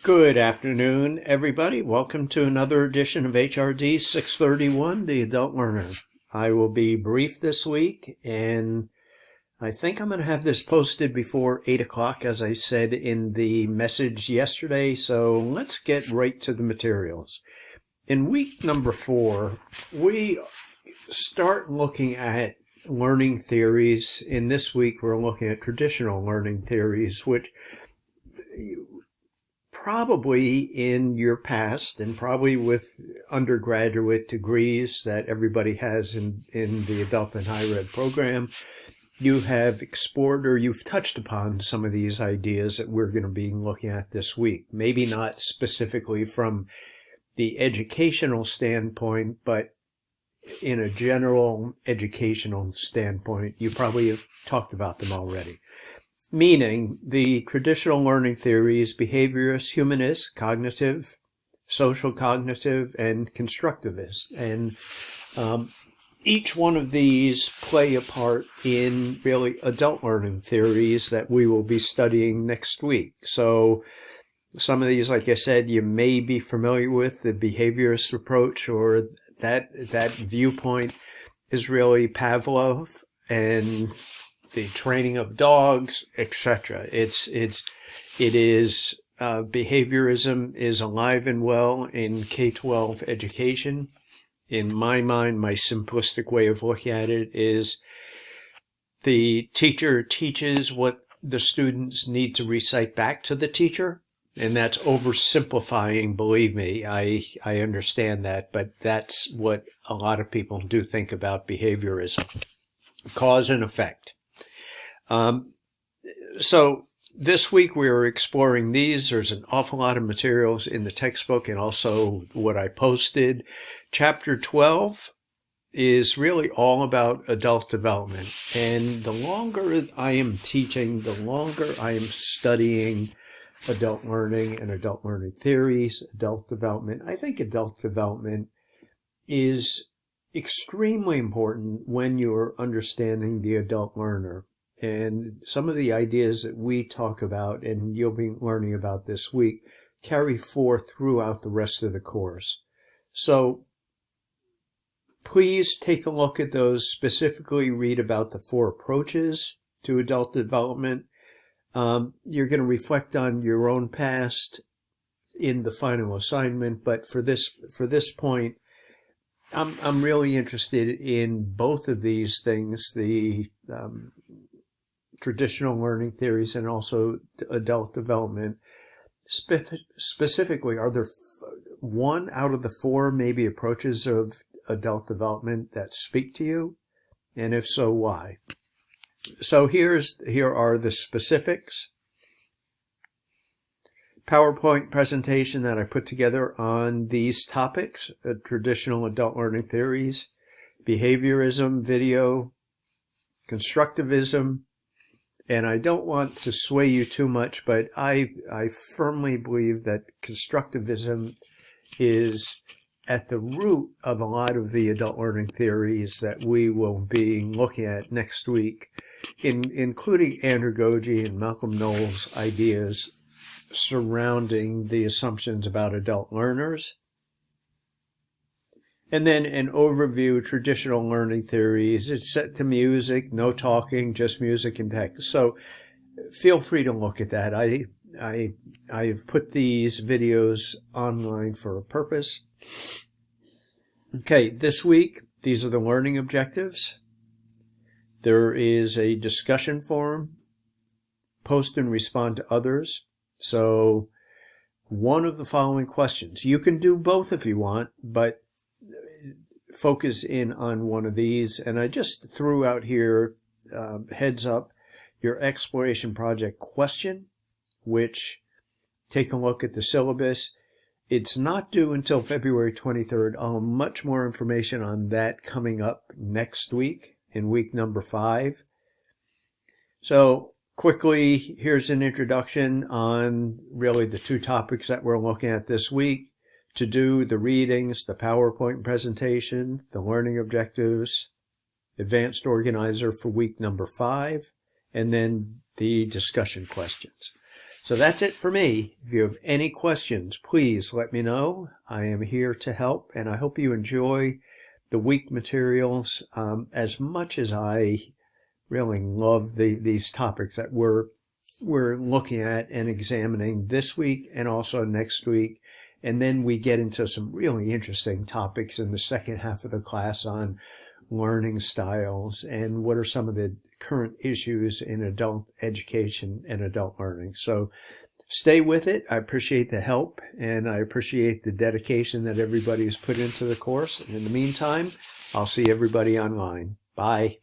Good afternoon, everybody. Welcome to another edition of HRD 631, The Adult Learner. I will be brief this week, and I think I'm going to have this posted before 8 o'clock, as I said in the message yesterday, so let's get right to the materials. In week number 4, we start looking at learning theories. In this week, we're looking at traditional learning theories, which probably in your past and probably with undergraduate degrees that everybody has in the adult and higher ed program, you have explored or you've touched upon some of these ideas that we're going to be looking at this week. Maybe not specifically from the educational standpoint, but in a general educational standpoint, you probably have talked about them already. Meaning the traditional learning theories, behaviorist, humanist, cognitive, social cognitive, and constructivist. And each one of these play a part in really adult learning theories that we will be studying next week. So some of these, like I said, you may be familiar with the behaviorist approach, or that viewpoint is really Pavlov and the training of dogs, etc. Behaviorism is alive and well in K-12 education. In my mind, my simplistic way of looking at it is the teacher teaches what the students need to recite back to the teacher. And that's oversimplifying, believe me. I understand that, but that's what a lot of people do think about behaviorism. Cause and effect. So this week we are exploring these. There's an awful lot of materials in the textbook and also what I posted. Chapter 12 is really all about adult development. And the longer I am teaching, the longer I am studying adult learning and adult learning theories, adult development. I think adult development is extremely important when you're understanding the adult learner. And some of the ideas that we talk about and you'll be learning about this week carry forth throughout the rest of the course. So please take a look at those, specifically read about the 4 approaches to adult development. You're going to reflect on your own past in the final assignment, but for this point, I'm really interested in both of these things, the traditional learning theories and also adult development. Specifically, are there one out of the 4 maybe approaches of adult development that speak to you? And if so, why? So here are the specifics. PowerPoint presentation that I put together on these topics, traditional adult learning theories, behaviorism video, constructivism, and I don't want to sway you too much, but I firmly believe that constructivism is at the root of a lot of the adult learning theories that we will be looking at next week, including andragogy and Malcolm Knowles' ideas surrounding the assumptions about adult learners. And then an overview, traditional learning theories. It's set to music, no talking, just music and text. So feel free to look at that. I've put these videos online for a purpose. Okay, this week, these are the learning objectives. There is a discussion forum, post and respond to others. So one of the following questions. You can do both if you want, but focus in on one of these. And I just threw out here, heads up, your exploration project question, which take a look at the syllabus. It's not due until February 23rd. I'll have much more information on that coming up next week in week number 5. So quickly, here's an introduction on really the 2 topics that we're looking at this week. To do the readings, the PowerPoint presentation, the learning objectives, advanced organizer for week number 5, and then the discussion questions. So that's it for me. If you have any questions, please let me know. I am here to help, and I hope you enjoy the week materials as much as I really love these topics that we're looking at and examining this week and also next week. And then we get into some really interesting topics in the second half of the class on learning styles and what are some of the current issues in adult education and adult learning. So stay with it. I appreciate the help, and I appreciate the dedication that everybody has put into the course. And in the meantime, I'll see everybody online. Bye.